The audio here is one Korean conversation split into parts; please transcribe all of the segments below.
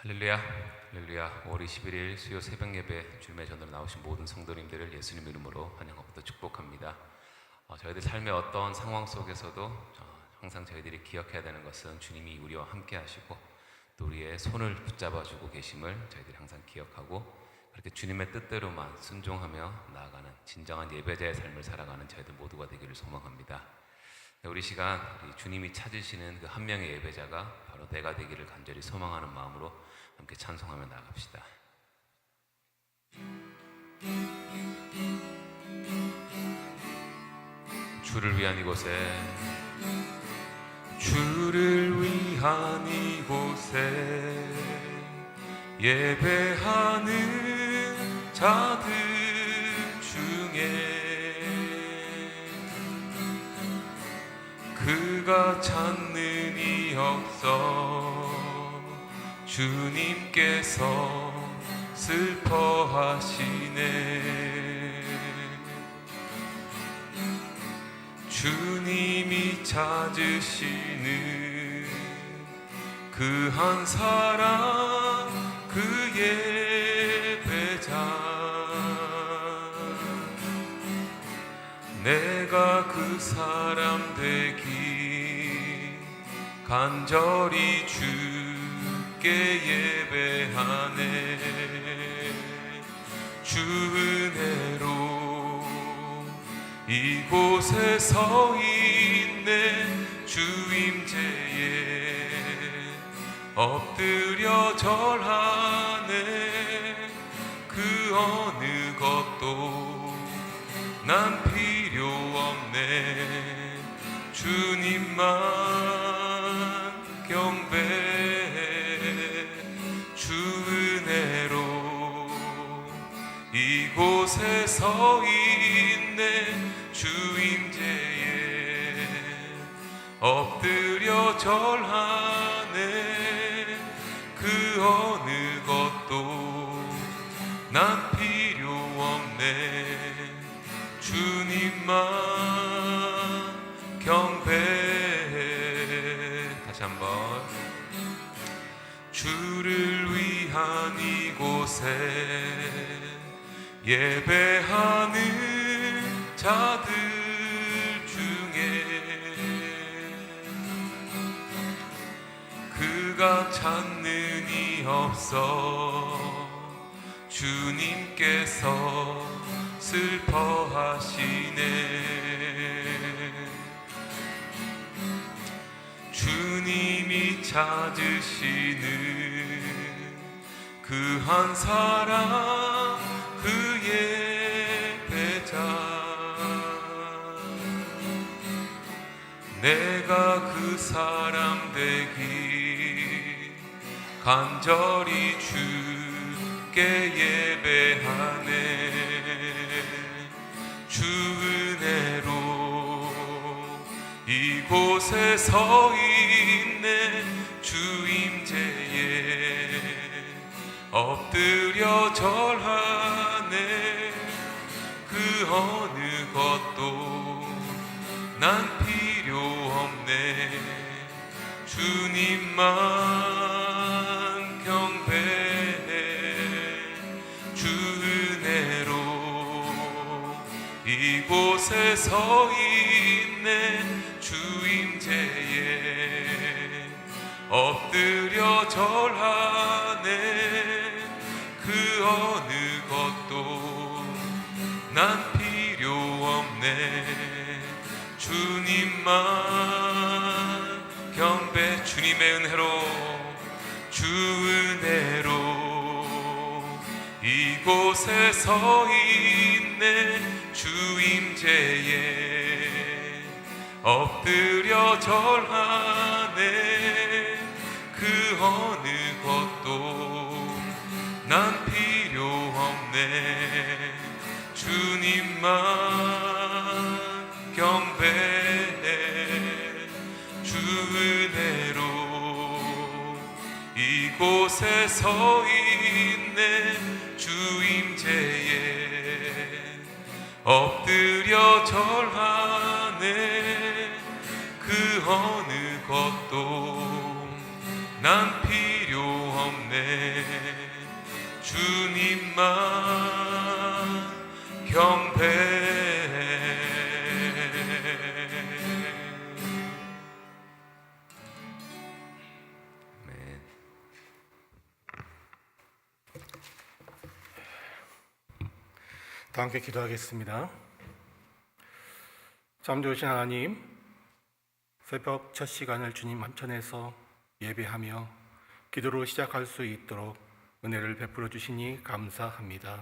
할렐루야, 할렐루야. 5월 21일 수요 새벽 예배 주님의 전으로 나오신 모든 성도님들을 예수님 이름으로 환영하고 또 축복합니다. 저희들 삶의 어떤 상황 속에서도 항상 저희들이 기억해야 되는 것은 주님이 우리와 함께 하시고 또 우리의 손을 붙잡아주고 계심을 저희들이 항상 기억하고 그렇게 주님의 뜻대로만 순종하며 나아가는 진정한 예배자의 삶을 살아가는 저희들 모두가 되기를 소망합니다. 우리 시간 주님이 찾으시는 그 한 명의 예배자가 바로 내가 되기를 간절히 소망하는 마음으로 함께 찬송하며 나아갑시다. 주를 위한 이곳에, 주를 위한 이곳에 예배하는 자들 중에 그가 찾는 이 없어 주님께서 슬퍼하시네. 주님이 찾으시는 그 한 사람, 그 예배자, 내가 그 사람 되기 간절히 주께 예배하네. 주 은혜로 이곳에 서 있네. 주 임재에 엎드려 절하네. 그 어느 것도 난 필요 없네. 주님만 경배해. 주 은혜로 이곳에 서 있네. 주 임재에 엎드려 절하네. 그 어느 것도 난 필요 없네. 주님만 경배해. 다시 한번. 주를 위한 이곳에 예배하는 자들 중에 그가 찾는 이 없어 주님께서 슬퍼하시네. 주님이 찾으시는 그 한 사람, 그 예배자, 내가 그 사람 되기 간절히 주께 예배하네. 주 은혜로 이곳에 서 있네. 주 임재에 엎드려 절하네. 그 어느 것도 난 필요 없네. 주님만 경배해. 주 은혜로 이곳에 서 있네. 주 임재에 엎드려 절하네. 그 어느 것도 난 필요 없네. 주님만 경배. 주님의 은혜로, 주 은혜로 이곳에 서 있네. 주 임재에 엎드려 절하네. 그 어느 것도 난 필요 없네. 주님만 경배해. 주 은혜로 이곳에 서 있네. 주 임재에 엎드려 절하네. 그 어느 것도 난 필요 없네. 아멘. 다 함께 기도하겠습니다. 참 좋으신 하나님, 새벽 첫 시간을 주님 함천에서 예배하며 기도로 시작할 수 있도록 은혜를 베풀어 주시니 감사합니다.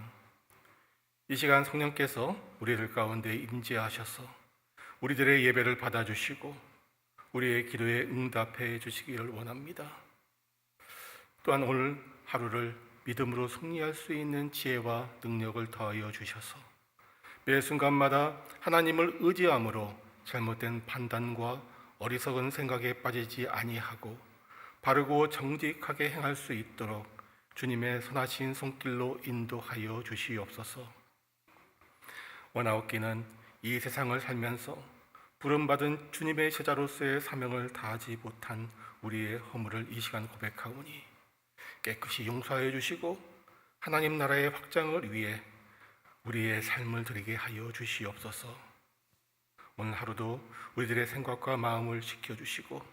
이 시간 성령께서 우리들 가운데 임재하셔서 우리들의 예배를 받아주시고 우리의 기도에 응답해 주시기를 원합니다. 또한 오늘 하루를 믿음으로 승리할 수 있는 지혜와 능력을 더하여 주셔서 매 순간마다 하나님을 의지함으로 잘못된 판단과 어리석은 생각에 빠지지 아니하고 바르고 정직하게 행할 수 있도록 주님의 선하신 손길로 인도하여 주시옵소서. 원하옵기는 이 세상을 살면서 부름받은 주님의 제자로서의 사명을 다하지 못한 우리의 허물을 이 시간 고백하오니 깨끗이 용서하여 주시고 하나님 나라의 확장을 위해 우리의 삶을 드리게 하여 주시옵소서. 오늘 하루도 우리들의 생각과 마음을 지켜주시고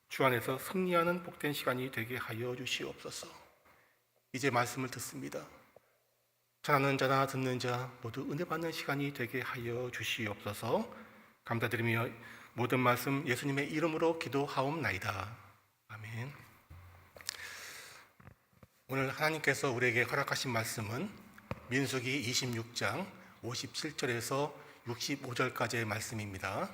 주 안에서 승리하는 복된 시간이 되게 하여 주시옵소서. 이제 말씀을 듣습니다. 전하는 자나 듣는 자 모두 은혜 받는 시간이 되게 하여 주시옵소서. 감사드리며 모든 말씀 예수님의 이름으로 기도하옵나이다. 아멘. 오늘 하나님께서 우리에게 허락하신 말씀은 민수기 26장 57절에서 65절까지의 말씀입니다.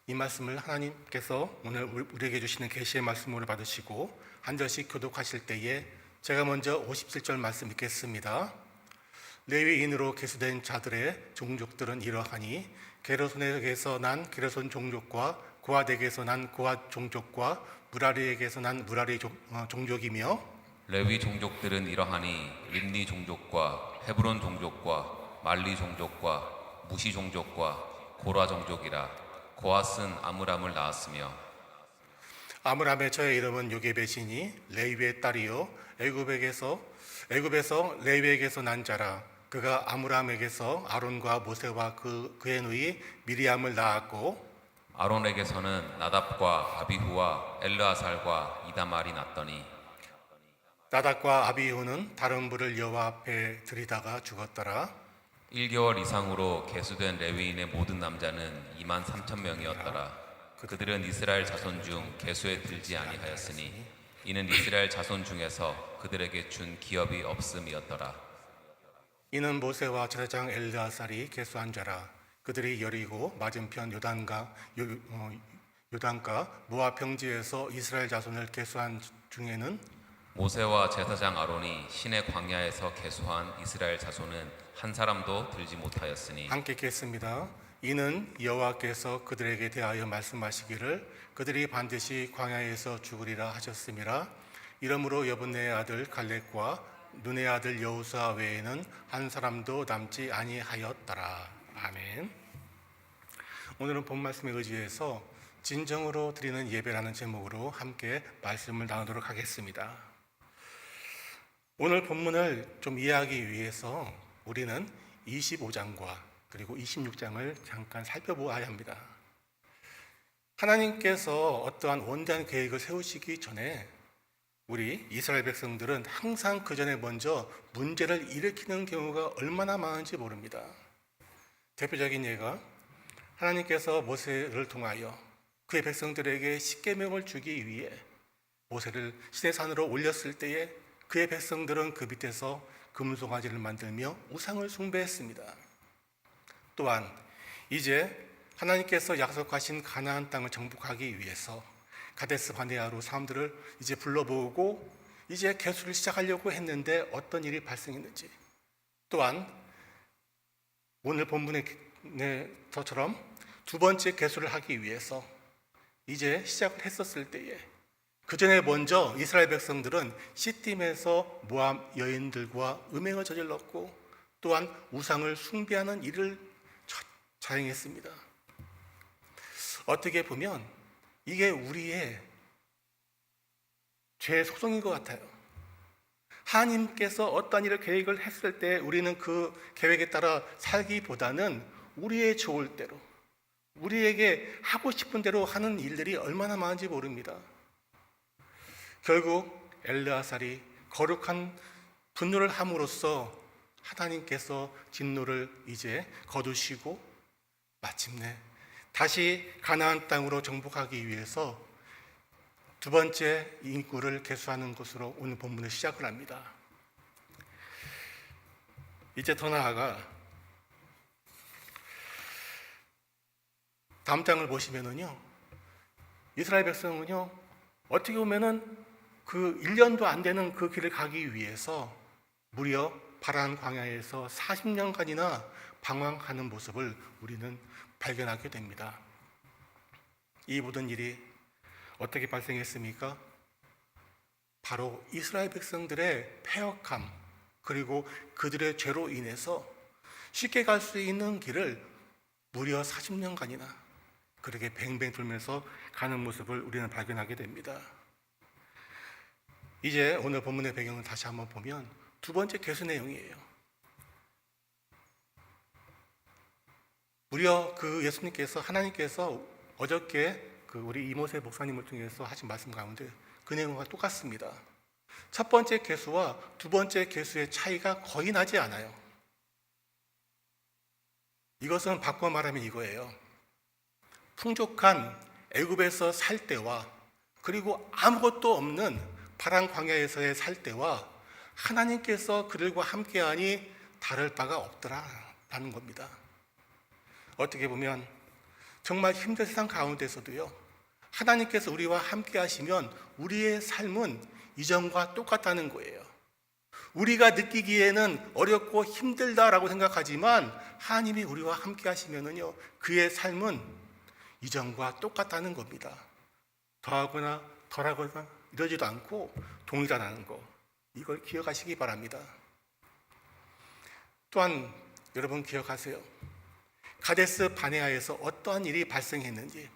이 말씀을 하나님께서 오늘 우리에게 주시는 계시의 말씀으로 받으시고 한 절씩 교독하실 때에 제가 먼저 57절 말씀 읽겠습니다. 레위인으로 계수된 자들의 종족들은 이러하니 게르손에게서 난 게르손 종족과 고핫에게서 난 고핫 종족과 무라리에게서 난 무라리 종족이며 레위 종족들은 이러하니 림니 종족과 헤브론 종족과 말리 종족과 무시 종족과 고라 종족이라. 고핫은 아므람을 낳았으며 아므람의 저의 이름은 요게벳이니 레위의 딸이요 애굽에서 레위에게서 난 자라. 그가 아므람에게서 아론과 모세와 그의 누이 미리암을 낳았고 아론에게서는 나답과 아비후와 엘르아살과 이다말이 났더니 나답과 아비후는 다른 불을 여호와 앞에 들이다가 죽었더라. 1개월 이상으로 계수된 레위인의 모든 남자는 23,000명이었더라. 그들은 이스라엘 자손 중 계수에 들지 아니하였으니 이는 이스라엘 자손 중에서 그들에게 준 기업이 없음이었더라. 이는 모세와 제사장 엘르아살이 계수한 자라. 그들이 여리고 맞은편 요단가 모압 평지에서 이스라엘 자손을 계수한 중에는 모세와 제사장 아론이 신의 광야에서 계수한 이스라엘 자손은 한 사람도 들지 못하였으니 함께 읽겠습니다. 이는 여호와께서 그들에게 대하여 말씀하시기를 그들이 반드시 광야에서 죽으리라 하셨음이라. 이러므로 여분네의 아들 갈렙과 눈의 아들 여호수아 외에는 한 사람도 남지 아니하였더라. 아멘. 오늘은 본 말씀에 의지해서 진정으로 드리는 예배라는 제목으로 함께 말씀을 나누도록 하겠습니다. 오늘 본문을 좀 이해하기 위해서 우리는 25장과 그리고 26장을 잠깐 살펴보아야 합니다. 하나님께서 어떠한 원대한 계획을 세우시기 전에 우리 이스라엘 백성들은 항상 그 전에 먼저 문제를 일으키는 경우가 얼마나 많은지 모릅니다. 대표적인 예가 하나님께서 모세를 통하여 그의 백성들에게 십계명을 주기 위해 모세를 시내산으로 올렸을 때에 그의 백성들은 그 밑에서 금송아지를 만들며 우상을 숭배했습니다. 또한 이제 하나님께서 약속하신 가나안 땅을 정복하기 위해서 가데스 바네아로 사람들을 이제 불러보고 이제 계수를 시작하려고 했는데 어떤 일이 발생했는지, 또한 오늘 본문에서처럼 두 번째 계수를 하기 위해서 이제 시작을 했었을 때에 그 전에 먼저 이스라엘 백성들은 시딤에서 모압 여인들과 음행을 저질렀고 또한 우상을 숭배하는 일을 자행했습니다. 어떻게 보면 이게 우리의 죄의 속성인 것 같아요. 하나님께서 어떤 일을 계획을 했을 때 우리는 그 계획에 따라 살기보다는 우리의 좋을 대로, 우리에게 하고 싶은 대로 하는 일들이 얼마나 많은지 모릅니다. 결국 엘르아살이 거룩한 분노를 함으로써 하나님께서 진노를 이제 거두시고 마침내 다시 가나안 땅으로 정복하기 위해서 두 번째 인구를 계수하는 것으로 오늘 본문을 시작을 합니다. 이제 더 나아가 다음 장을 보시면은요, 이스라엘 백성은요, 어떻게 보면은 그 1년도 안 되는 그 길을 가기 위해서 무려 파란 광야에서 40년간이나 방황하는 모습을 우리는 발견하게 됩니다. 이 모든 일이 어떻게 발생했습니까? 바로 이스라엘 백성들의 패역함, 그리고 그들의 죄로 인해서 쉽게 갈 수 있는 길을 무려 40년간이나 그렇게 뱅뱅 돌면서 가는 모습을 우리는 발견하게 됩니다. 이제 오늘 본문의 배경을 다시 한번 보면 두 번째 계수 내용이에요. 무려 그 예수님께서, 하나님께서 어저께 그 우리 이모세 목사님을 통해서 하신 말씀 가운데 그 내용과 똑같습니다. 첫 번째 계수와 두 번째 계수의 차이가 거의 나지 않아요. 이것은 바꿔 말하면 이거예요. 풍족한 애굽에서 살 때와 그리고 아무것도 없는 파란 광야에서의 살 때와 하나님께서 그들과 함께하니 다를 바가 없더라라는 겁니다. 어떻게 보면 정말 힘든 세상 가운데서도요, 하나님께서 우리와 함께 하시면 우리의 삶은 이전과 똑같다는 거예요. 우리가 느끼기에는 어렵고 힘들다라고 생각하지만 하나님이 우리와 함께 하시면은요, 그의 삶은 이전과 똑같다는 겁니다. 더하거나 덜하거나 이러지도 않고 동일하다는 거, 이걸 기억하시기 바랍니다. 또한 여러분 기억하세요. 가데스 바네아에서 어떠한 일이 발생했는지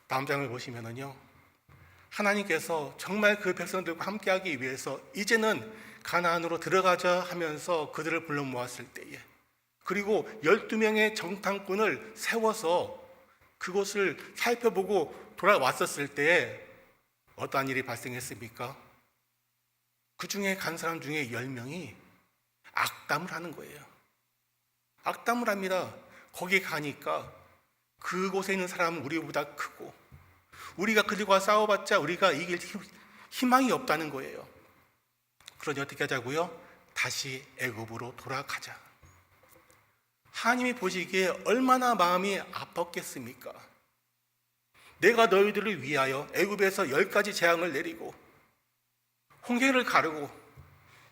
다음 장을 보시면은요, 하나님께서 정말 그 백성들과 함께하기 위해서 이제는 가나안으로 들어가자 하면서 그들을 불러 모았을 때에, 그리고 12명의 정탐꾼을 세워서 그곳을 살펴보고 돌아왔었을 때에 어떠한 일이 발생했습니까? 그 중에 간 사람 중에 10명이 악담을 하는 거예요. 악담을 합니다. 거기 가니까 그곳에 있는 사람은 우리보다 크고 우리가 그들과 싸워봤자 우리가 이길 희망이 없다는 거예요. 그러니 어떻게 하자고요? 다시 애굽으로 돌아가자. 하나님이 보시기에 얼마나 마음이 아팠겠습니까? 내가 너희들을 위하여 애굽에서 10가지 재앙을 내리고 홍해를 가르고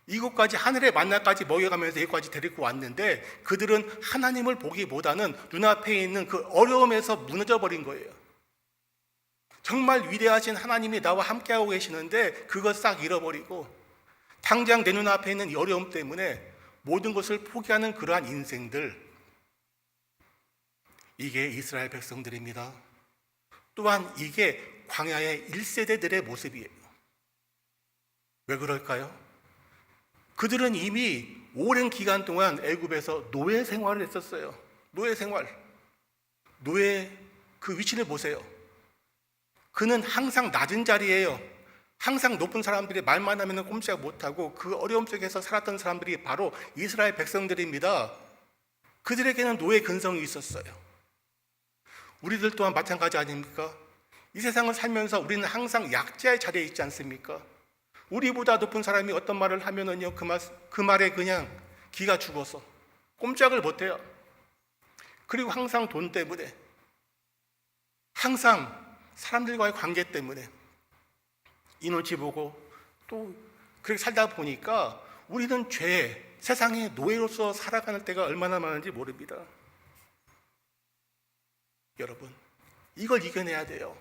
이곳까지 하늘의 만나까지 먹여가면서 여기까지 데리고 왔는데 그들은 하나님을 보기보다는 눈앞에 있는 그 어려움에서 무너져 버린 거예요. 정말 위대하신 하나님이 나와 함께하고 계시는데 그것 싹 잃어버리고 당장 내 눈앞에 있는 이 어려움 때문에 모든 것을 포기하는 그러한 인생들, 이게 이스라엘 백성들입니다. 또한 이게 광야의 1세대들의 모습이에요. 왜 그럴까요? 그들은 이미 오랜 기간 동안 애굽에서 노예 생활을 했었어요. 노예 생활. 노예 그 위치를 보세요. 그는 항상 낮은 자리예요. 항상 높은 사람들이 말만 하면 꼼짝 못하고 그 어려움 속에서 살았던 사람들이 바로 이스라엘 백성들입니다. 그들에게는 노예 근성이 있었어요. 우리들 또한 마찬가지 아닙니까? 이 세상을 살면서 우리는 항상 약자의 자리에 있지 않습니까? 우리보다 높은 사람이 어떤 말을 하면은요, 그 말에 그냥 기가 죽어서 꼼짝을 못해요. 그리고 항상 돈 때문에, 항상 사람들과의 관계 때문에 이 눈치 보고 또 그렇게 살다 보니까 우리는 죄, 세상의 노예로서 살아가는 때가 얼마나 많은지 모릅니다. 여러분, 이걸 이겨내야 돼요.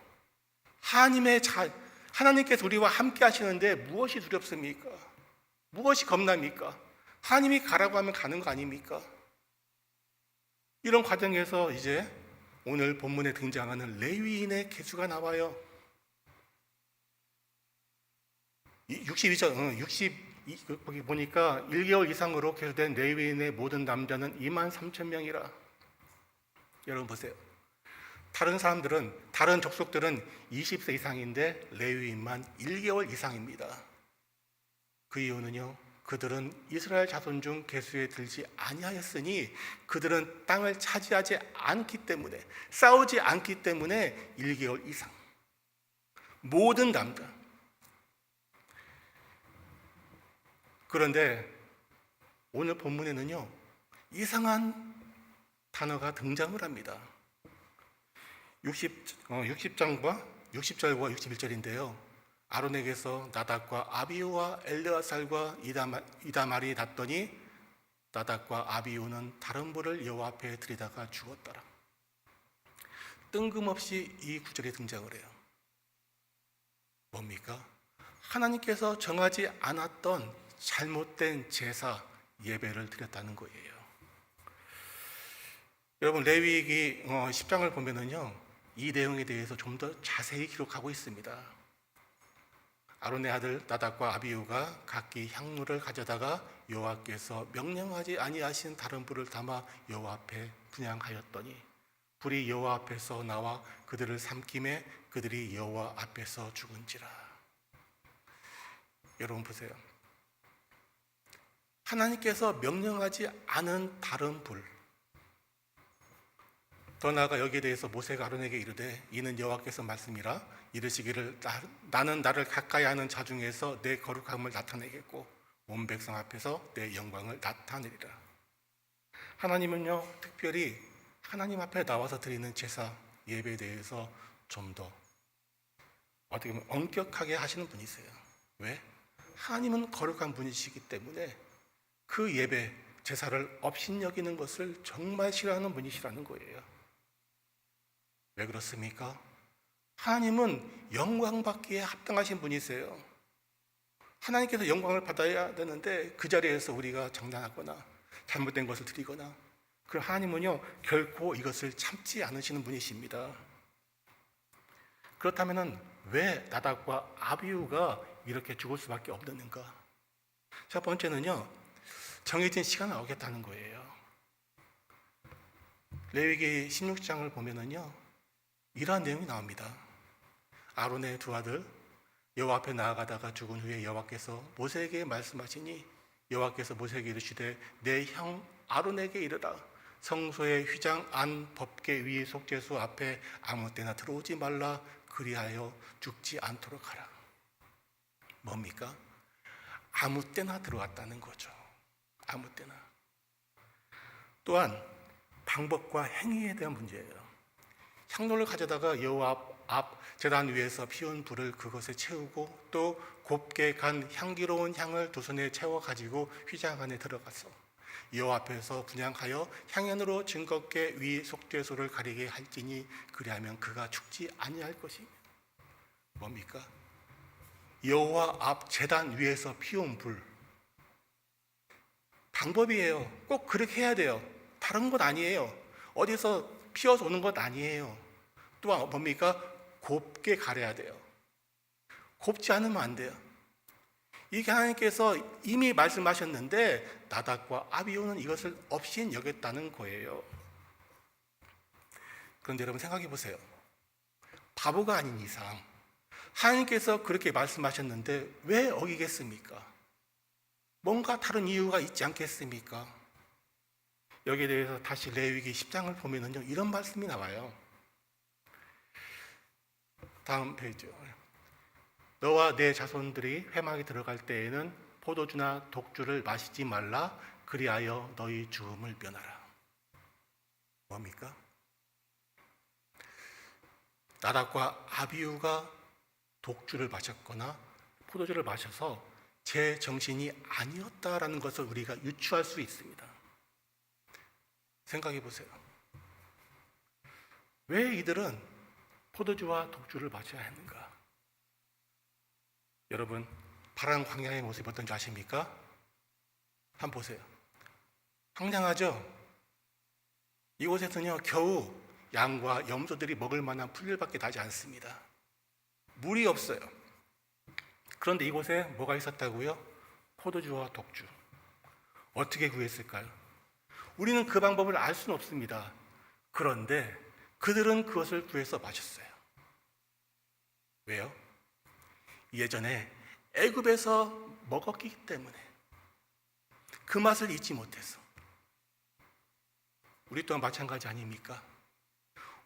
하나님께서 우리와 함께 하시는데 무엇이 두렵습니까? 무엇이 겁납니까? 하나님이 가라고 하면 가는 거 아닙니까? 이런 과정에서 이제 오늘 본문에 등장하는 레위인의 계수가 나와요. 62절, 거기 보니까 1개월 이상으로 계속된 레위인의 모든 남자는 23,000명이라. 여러분 보세요. 다른 사람들은, 다른 족속들은 20세 이상인데 레위인만 1개월 이상입니다. 그 이유는요, 그들은 이스라엘 자손 중 계수에 들지 아니하였으니, 그들은 땅을 차지하지 않기 때문에, 싸우지 않기 때문에 1개월 이상. 모든 남자. 그런데 오늘 본문에는요, 이상한 단어가 등장을 합니다. 60절과 61절인데요. 아론에게서 나답과 아비후와 엘르아살과 이다말이 났더니 나답과 아비후는 다른 불을 여호와 앞에 들이다가 죽었더라. 뜬금없이 이 구절이 등장을 해요. 뭡니까? 하나님께서 정하지 않았던 잘못된 제사 예배를 드렸다는 거예요. 여러분, 레위기 10장을 보면은요, 이 내용에 대해서 좀 더 자세히 기록하고 있습니다. 아론의 아들 나답과 아비후가 각기 향로를 가져다가 여호와께서 명령하지 아니하신 다른 불을 담아 여호와 앞에 분향하였더니 불이 여호와 앞에서 나와 그들을 삼킴에 그들이 여호와 앞에서 죽은지라. 여러분 보세요. 하나님께서 명령하지 않은 다른 불. 더 나아가 여기에 대해서 모세가 아론에게 이르되 이는 여호와께서 말씀이라 이르시기를 나는 나를 가까이 하는 자 중에서 내 거룩함을 나타내겠고 온 백성 앞에서 내 영광을 나타내리라. 하나님은요, 특별히 하나님 앞에 나와서 드리는 제사 예배에 대해서 좀 더 어떻게 보면 엄격하게 하시는 분이세요. 왜? 하나님은 거룩한 분이시기 때문에 그 예배, 제사를 업신여기는 것을 정말 싫어하는 분이시라는 거예요. 왜 그렇습니까? 하나님은 영광받기에 합당하신 분이세요. 하나님께서 영광을 받아야 되는데 그 자리에서 우리가 장난하거나 잘못된 것을 드리거나, 그 하나님은요 결코 이것을 참지 않으시는 분이십니다. 그렇다면 왜 나답과 아비후가 이렇게 죽을 수밖에 없는가? 첫 번째는요, 정해진 시간을 어겼다는 거예요. 레위기 16장을 보면은요, 이러한 내용이 나옵니다. 아론의 두 아들 여호와 앞에 나아가다가 죽은 후에 여호와께서 모세에게 말씀하시니 여호와께서 모세에게 이르시되 내 형 아론에게 이르라 성소의 휘장 안 법궤 위 속죄소 앞에 아무 때나 들어오지 말라 그리하여 죽지 않도록 하라. 뭡니까? 아무 때나 들어왔다는 거죠. 아무 때나. 또한 방법과 행위에 대한 문제예요. 향로를 가져다가 여호와 앞 제단 위에서 피운 불을 그것에 채우고 또 곱게 간 향기로운 향을 두 손에 채워 가지고 휘장 안에 들어가서 여호와 앞에서 분향하여 향연으로 증거궤 위 속죄소를 가리게 할지니 그리하면 그가 죽지 아니할 것이며. 뭡니까? 여호와 앞 제단 위에서 피운 불. 방법이에요. 꼭 그렇게 해야 돼요. 다른 것 아니에요. 어디서 피어서 오는 것 아니에요. 또한 뭡니까? 곱게 가려야 돼요. 곱지 않으면 안 돼요. 이게 하나님께서 이미 말씀하셨는데 나답과 아비후는 이것을 없인 여겼다는 거예요. 그런데 여러분 생각해 보세요. 바보가 아닌 이상 하나님께서 그렇게 말씀하셨는데 왜 어기겠습니까? 뭔가 다른 이유가 있지 않겠습니까? 여기에 대해서 다시 레위기 10장을 보면은요, 이런 말씀이 나와요. 다음 페이지요. 너와 내 자손들이 회막에 들어갈 때에는 포도주나 독주를 마시지 말라 그리하여 너희 죽음을 면하라. 뭡니까? 나답과 아비후가 독주를 마셨거나 포도주를 마셔서 제 정신이 아니었다라는 것을 우리가 유추할 수 있습니다. 생각해 보세요. 왜 이들은 포도주와 독주를 마셔야 했는가? 여러분, 파란 광야의 모습이 어떤지 아십니까? 한번 보세요. 황량하죠? 이곳에서는요, 겨우 양과 염소들이 먹을 만한 풀들밖에 나지 않습니다. 물이 없어요. 그런데 이곳에 뭐가 있었다고요? 포도주와 독주. 어떻게 구했을까요? 우리는 그 방법을 알 수는 없습니다. 그런데 그들은 그것을 구해서 마셨어요. 왜요? 예전에 애굽에서 먹었기 때문에 그 맛을 잊지 못해서. 우리 또한 마찬가지 아닙니까?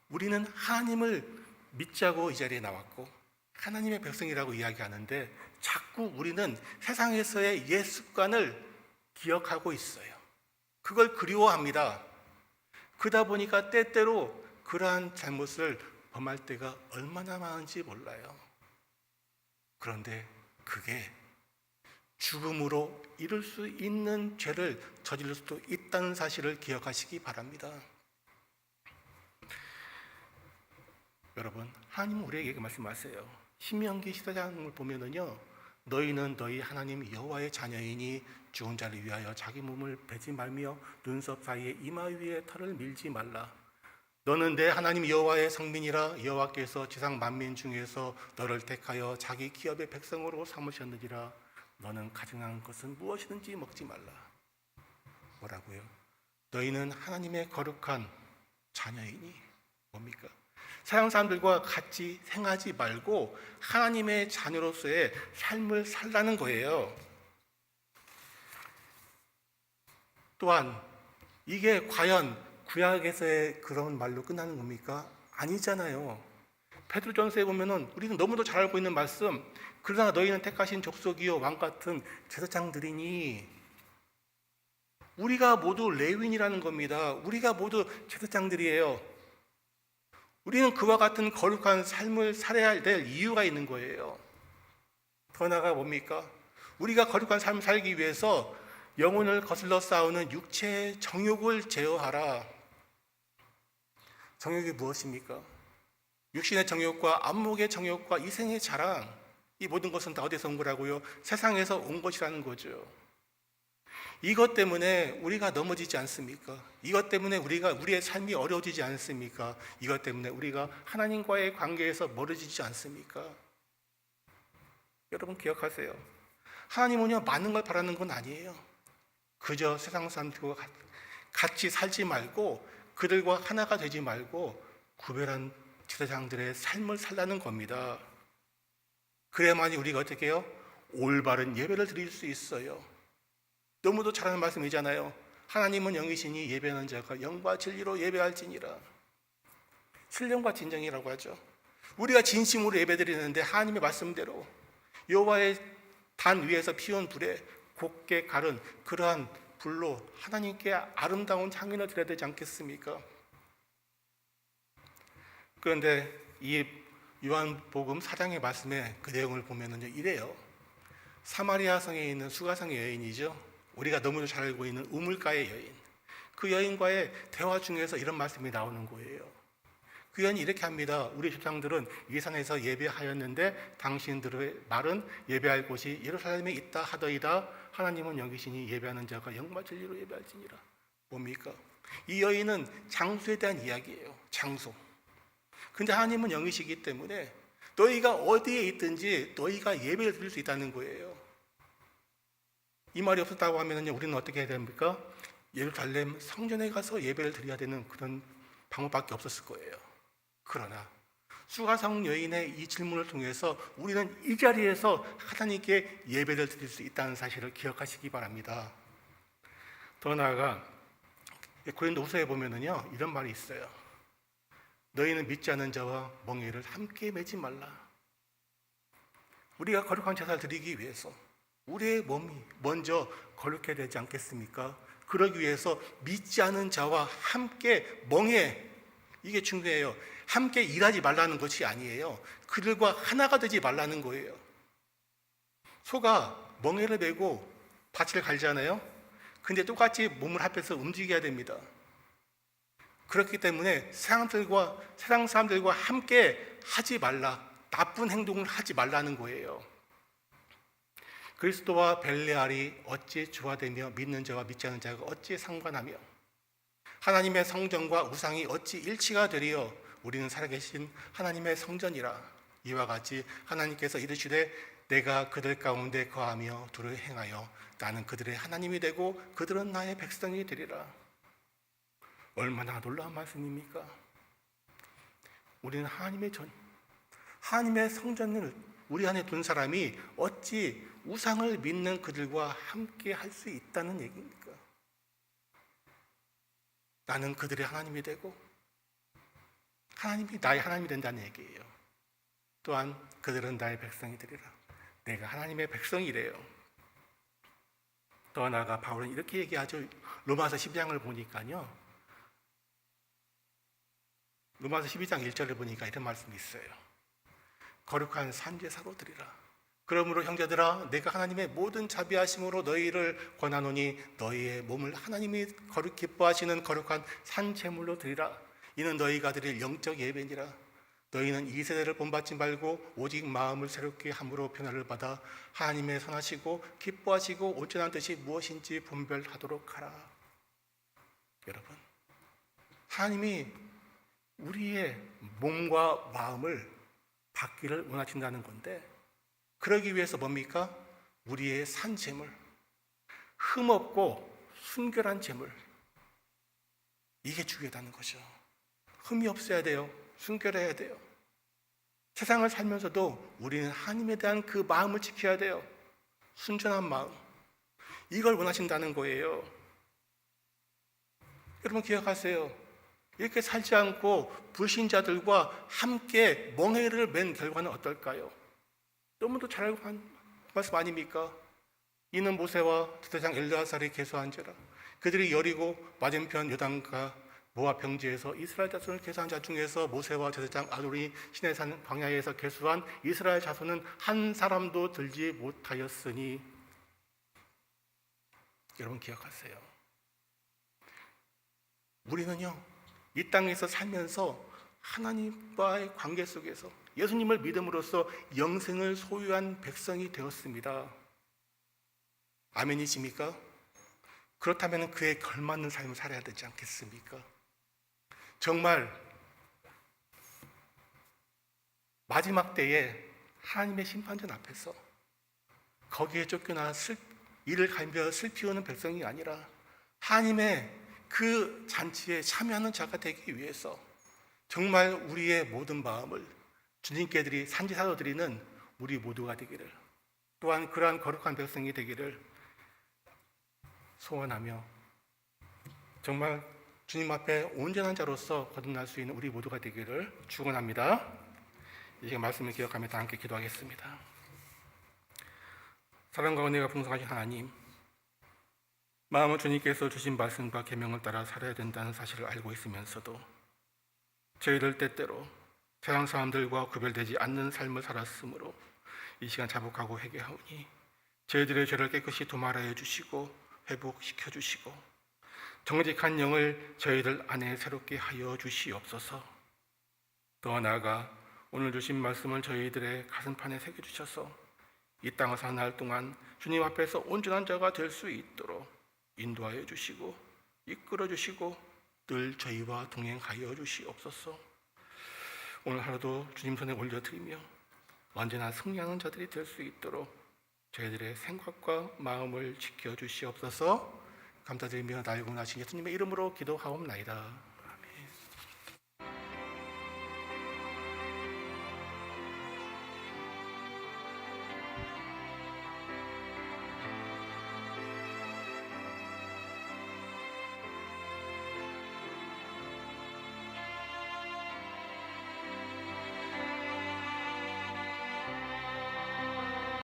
우리는 하나님을 믿자고 이 자리에 나왔고 하나님의 백성이라고 이야기하는데 자꾸 우리는 세상에서의 옛 습관을 기억하고 있어요. 그걸 그리워합니다. 그러다 보니까 때때로 그러한 잘못을 범할 때가 얼마나 많은지 몰라요. 그런데 그게 죽음으로 이룰 수 있는 죄를 저지를 수도 있다는 사실을 기억하시기 바랍니다. 여러분, 하나님은 우리에게 말씀하세요. 신명기 14장을 보면은요, 너희는 너희 하나님 여호와의 자녀이니 죽은 자를 위하여 자기 몸을 베지 말며 눈썹 사이에 이마 위에 털을 밀지 말라. 너는 내 하나님 여호와의 성민이라. 여호와께서 지상 만민 중에서 너를 택하여 자기 기업의 백성으로 삼으셨느니라. 너는 가증한 것은 무엇이든지 먹지 말라. 뭐라고요? 너희는 하나님의 거룩한 자녀이니. 뭡니까? 세상 사람들과 같이 생하지 말고 하나님의 자녀로서의 삶을 살라는 거예요. 또한 이게 과연 구약에서의 그런 말로 끝나는 겁니까? 아니잖아요. 베드로전서에 보면은 우리는 너무도 잘 알고 있는 말씀, 그러나 너희는 택하신 족속이요 왕 같은 제사장들이니. 우리가 모두 레위인이라는 겁니다. 우리가 모두 제사장들이에요. 우리는 그와 같은 거룩한 삶을 살아야 될 이유가 있는 거예요. 더 나아가 뭡니까? 우리가 거룩한 삶을 살기 위해서 영혼을 거슬러 싸우는 육체의 정욕을 제어하라. 정욕이 무엇입니까? 육신의 정욕과 안목의 정욕과 이생의 자랑, 이 모든 것은 다 어디서 온 거라고요? 세상에서 온 것이라는 거죠. 이것 때문에 우리가 넘어지지 않습니까? 이것 때문에 우리의 삶이 어려워지지 않습니까? 이것 때문에 우리가 하나님과의 관계에서 멀어지지 않습니까? 여러분 기억하세요. 하나님은요, 많은 걸 바라는 건 아니에요. 그저 세상 사람들과 같이 살지 말고 그들과 하나가 되지 말고 구별한 제사장들의 삶을 살라는 겁니다. 그래야만이 우리가 어떻게 해요? 올바른 예배를 드릴 수 있어요. 너무도 잘하는 말씀이잖아요. 하나님은 영이시니 예배하는 자가 영과 진리로 예배할지니라. 신령과 진정이라고 하죠. 우리가 진심으로 예배드리는데 하나님의 말씀대로 여호와의 단 위에서 피운 불에 곱게 가른 그러한 불로 하나님께 아름다운 향연을 드려야 되지 않겠습니까? 그런데 이 요한복음 4장의 말씀에 그 내용을 보면은요, 이래요. 사마리아 성에 있는 수가성의 여인이죠. 우리가 너무도 잘 알고 있는 우물가의 여인. 그 여인과의 대화 중에서 이런 말씀이 나오는 거예요. 그 여인이 이렇게 합니다. 우리 조상들은 이 산에서 예배하였는데 당신들의 말은 예배할 곳이 예루살렘에 있다 하더이다. 하나님은 여기시니 예배하는 자가 영과 진리로 예배할지니라. 뭡니까? 이 여인은 장소에 대한 이야기예요. 장소. 근데 하나님은 영이시기 때문에 너희가 어디에 있든지 너희가 예배를 드릴 수 있다는 거예요. 이 말이 없었다고 하면요, 우리는 어떻게 해야 됩니까? 예루살렘 성전에 가서 예배를 드려야 되는 그런 방법밖에 없었을 거예요. 그러나 수가성 여인의 이 질문을 통해서 우리는 이 자리에서 하나님께 예배를 드릴 수 있다는 사실을 기억하시기 바랍니다. 더 나아가 고린도후서에 보면은요, 이런 말이 있어요. 너희는 믿지 않는 자와 멍에를 함께 매지 말라. 우리가 거룩한 제사를 드리기 위해서 우리의 몸이 먼저 거룩해야 되지 않겠습니까? 그러기 위해서 믿지 않은 자와 함께 멍에, 이게 중요해요. 함께 일하지 말라는 것이 아니에요. 그들과 하나가 되지 말라는 거예요. 소가 멍에를 메고 밭을 갈잖아요. 근데 똑같이 몸을 합해서 움직여야 됩니다. 그렇기 때문에 세상 사람들과 함께 하지 말라, 나쁜 행동을 하지 말라는 거예요. 그리스도와 벨레알이 어찌 조화되며 믿는 자와 믿지 않는 자가 어찌 상관하며 하나님의 성전과 우상이 어찌 일치가 되리요. 우리는 살아계신 하나님의 성전이라. 이와 같이 하나님께서 이르시되 내가 그들 가운데 거하며 두루 행하여 나는 그들의 하나님이 되고 그들은 나의 백성이 되리라. 얼마나 놀라운 말씀입니까? 우리는 하나님의 성전을 우리 안에 둔 사람이 어찌 우상을 믿는 그들과 함께 할 수 있다는 얘기입니까? 나는 그들의 하나님이 되고 하나님이 나의 하나님이 된다는 얘기예요. 또한 그들은 나의 백성이 되리라. 내가 하나님의 백성이래요. 더 나아가 바울은 이렇게 얘기하죠. 로마서 12장을 보니까요. 로마서 12장 1절을 보니까 이런 말씀이 있어요. 거룩한 산제사로 드리라. 그러므로 형제들아 내가 하나님의 모든 자비하심으로 너희를 권하노니 너희의 몸을 하나님이 기뻐하시는 거룩한 산제물로 드리라. 이는 너희가 드릴 영적 예배니라. 너희는 이 세대를 본받지 말고 오직 마음을 새롭게 함으로 변화를 받아 하나님의 선하시고 기뻐하시고 온전한 뜻이 무엇인지 분별하도록 하라. 여러분, 하나님이 우리의 몸과 마음을 받기를 원하신다는 건데, 그러기 위해서 뭡니까? 우리의 산 제물, 흠없고 순결한 제물, 이게 중요하다는 거죠. 흠이 없어야 돼요. 순결해야 돼요. 세상을 살면서도 우리는 하나님에 대한 그 마음을 지켜야 돼요. 순전한 마음, 이걸 원하신다는 거예요. 여러분 기억하세요. 이렇게 살지 않고 불신자들과 함께 멍해를 맨 결과는 어떨까요? 너무도 잘 알고 한 말씀 아닙니까? 이는 모세와 제사장 엘르아살이 계수한지라. 그들이 여리고 맞은편 요단과 모압 평지에서 이스라엘 자손을 계수한 자 중에서 모세와 제사장 아론이 시내산 광야에서 계수한 이스라엘 자손은 한 사람도 들지 못하였으니. 여러분 기억하세요. 우리는요, 이 땅에서 살면서 하나님과의 관계 속에서 예수님을 믿음으로써 영생을 소유한 백성이 되었습니다. 아멘이십니까? 그렇다면 그에 걸맞는 삶을 살아야 되지 않겠습니까? 정말 마지막 때에 하나님의 심판전 앞에서 거기에 쫓겨나 이를 갈며 슬피우는 백성이 아니라 하나님의 그 잔치에 참여하는 자가 되기 위해서 정말 우리의 모든 마음을 주님께 산지사로 드리는 우리 모두가 되기를, 또한 그러한 거룩한 백성이 되기를 소원하며 정말 주님 앞에 온전한 자로서 거듭날 수 있는 우리 모두가 되기를 축원합니다. 이제 말씀을 기억하며 다 함께 기도하겠습니다. 사랑과 은혜가 풍성하신 하나님, 마음은 주님께서 주신 말씀과 계명을 따라 살아야 된다는 사실을 알고 있으면서도 저희들 때때로 세상 사람들과 구별되지 않는 삶을 살았으므로 이 시간 자복하고 회개하오니 저희들의 죄를 깨끗이 도말하여 주시고 회복시켜 주시고 정직한 영을 저희들 안에 새롭게 하여 주시옵소서. 더 나아가 오늘 주신 말씀을 저희들의 가슴판에 새겨주셔서 이 땅을 사는 날 동안 주님 앞에서 온전한 자가 될 수 있도록 인도하여 주시고 이끌어 주시고 늘 저희와 동행하여 주시옵소서. 오늘 하루도 주님 손에 올려드리며 언제나 승리하는 자들이 될 수 있도록 저희들의 생각과 마음을 지켜 주시옵소서. 감사드리며 나의 구원하신 예수님의 이름으로 기도하옵나이다.